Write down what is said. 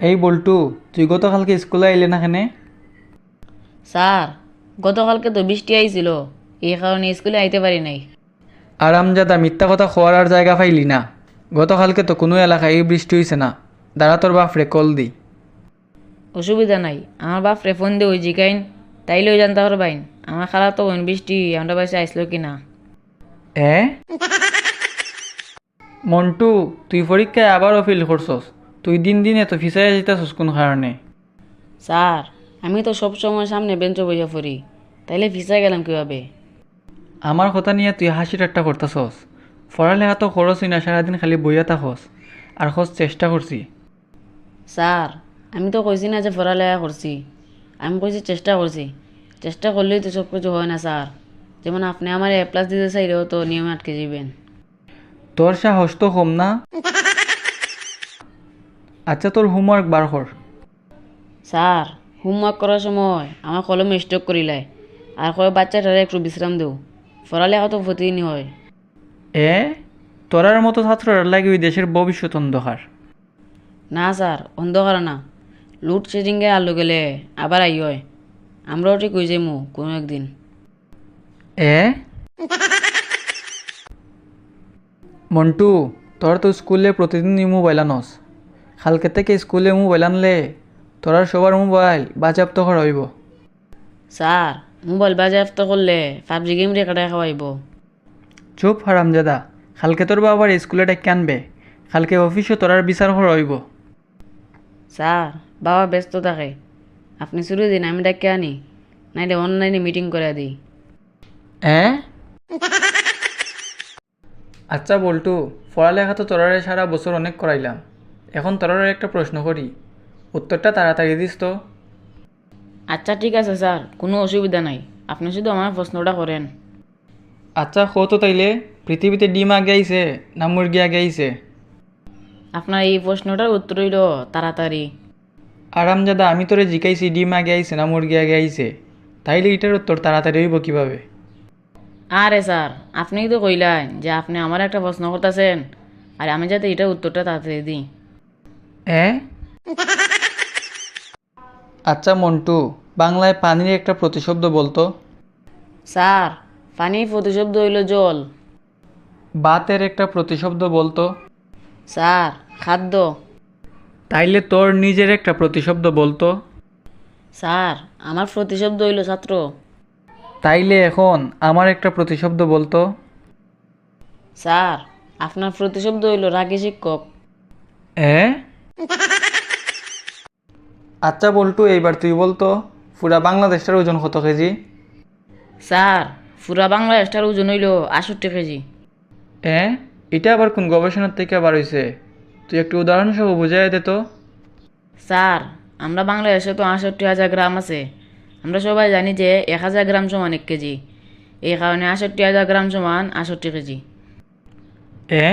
এই বল্টু, তুই গতকালকে স্কুলে আইলে না কেনে? স্যার, গতকালকে তো বৃষ্টি আইছিল, এই কারণে স্কুলে আইতে পারি নাই। আরামজাদা, মিথ্যা কথা খোয়ার আর জায়গা পাইলি না। গতকালকে তো কোনো এলাকায় এই বৃষ্টি হইছে না। দাঁড়া, তোর বাপরে কল দি। অসুবিধা নাই, আমার বাপরে ফোন দিয়ে ওই জিকাইন, তাইলেও জানতে পারবাইন আমার খালা তো বোন বৃষ্টি আমরা বাসে আইসলো কিনা। এ মন্টু, তুই পরীক্ষায় আবারও ফেল করছস। তুই দিন দিন এত ফিসাইয়া যেতেছস কোন কারণে? স্যার, আমি তো সব সময় সামনে বেঞ্চে বইয়া পড়ি, তাইলে ভিসা গেলাম কিভাবে? আমার কথা নিয়ে তুই হাসি ঠাট্টা করতেছস। পড়ালেখা তো খরচই না, সারাদিন খালি বইয়া থাকস। আর খোঁজ চেষ্টা করছি। স্যার, আমি তো কইছি না যে পড়ালেখা করছি, আমি কইছি চেষ্টা করছি। চেষ্টা করলেই তো সব কিছু হয় না স্যার। যেমন আপনি আমার A+ দিতে চাইলেও তো নিয়মে আটকে যাবেন। তোর সাহস তো কম না। আচ্ছা, তোর হোমওয়ার্ক বার কর। স্যার, হোমওয়ার্ক করার সময় আমার কলমে স্টক করিলাই, আর কয় বাচ্চাটারে একটু বিশ্রাম দেও, পড়ালেখা তো প্রতিদিনই হয়। এ তোরার মতো ছাত্ররা লাগে ওই দেশের ভবিষ্যৎ অন্ধকার। না স্যার, অন্ধকার না, লোডশেডিংয়ে আলো গেলে আবার আই হয়। আমরাও ঠিক হয়ে যাইমু কোনো একদিন। এ মন্টু, তোর তো স্কুলে প্রতিদিনই মোবাইল আনস। কালকে থেকে স্কুলে মোবাইল আনলে তোরার সবার মোবাইল বাজেয়াপ্ত করা হইব। স্যার, মোবাইল বাজেয়াপ্ত করলে পাবজি গেম রেকর্ডে খাওয়াইব। চুপ হারামজাদা, কালকে তোর বাবার স্কুলে ডেকে আনবে। কালকে অফিসে তোরার বিচার করা হইব। স্যার, বাবা ব্যস্ত থাকে, আপনি শুরু দিন, আমি ডাকে আনি, নাইলে অনলাইনে মিটিং করে দিই। এ আচ্ছা বল্টু, পড়ালেখা তো তোরারে সারা বছর অনেক করাইলাম। এখন তোরারে একটা প্রশ্ন করি, উত্তরটা তাড়াতাড়ি দিস তো। আচ্ছা ঠিক আছে স্যার, কোনো অসুবিধা নাই, আপনি শুধু আমার প্রশ্নটা করেন। আচ্ছা তো তাইলে, পৃথিবীতে ডিম আগে আইছে না মুরগি আগে আইছে? আপনার এই প্রশ্নটার উত্তর হইল তাড়াতাড়ি। আরামজাদা, আমি তোরে জিকাইছি ডিম আগে আইছে না মুরগি আগে আইছে, তাইলে এটার উত্তর তাড়াতাড়ি হইব কিভাবে? আরে স্যার, আপনিই তো কইলেন যে আপনি আমার একটা প্রশ্ন করতেছেন, আর আমি যাতে এটার উত্তরটা তাড়াতাড়ি দিই। এ আচ্ছা মন্টু, বাংলায় পানির একটা প্রতিশব্দ বলতো। স্যার, পানির প্রতিশব্দ হইল জল। বাতের একটা প্রতিশব্দ বলতো। স্যার, খাদ্য। তাইলে তোর নিজের একটা প্রতিশব্দ বলতো। স্যার, আমার প্রতিশব্দ হইল ছাত্র। তাইলে এখন আমার একটা প্রতিশব্দ বলতো। স্যার, আপনার প্রতিশব্দ হইল রাগী শিক্ষক। এ আচ্ছা বল্টু, এইবার তুই বলতো, পুরা বাংলাদেশটার ওজন কত কেজি? স্যার, পুরা বাংলাদেশটার ওজন হইল 68 কেজি। এ এটা আবার কোন গবেষণার থেকে বার হইছে? তুই একটু উদাহরণ সহ বুঝাই দে তো। স্যার, আমরা বাংলাদেশে তো 68,000 গ্রাম আছে। আমরা সবাই জানি যে 1,000 গ্রাম সমান 1 কেজি। এই কারণে 68,000 গ্রাম সমান 68 কেজি। এ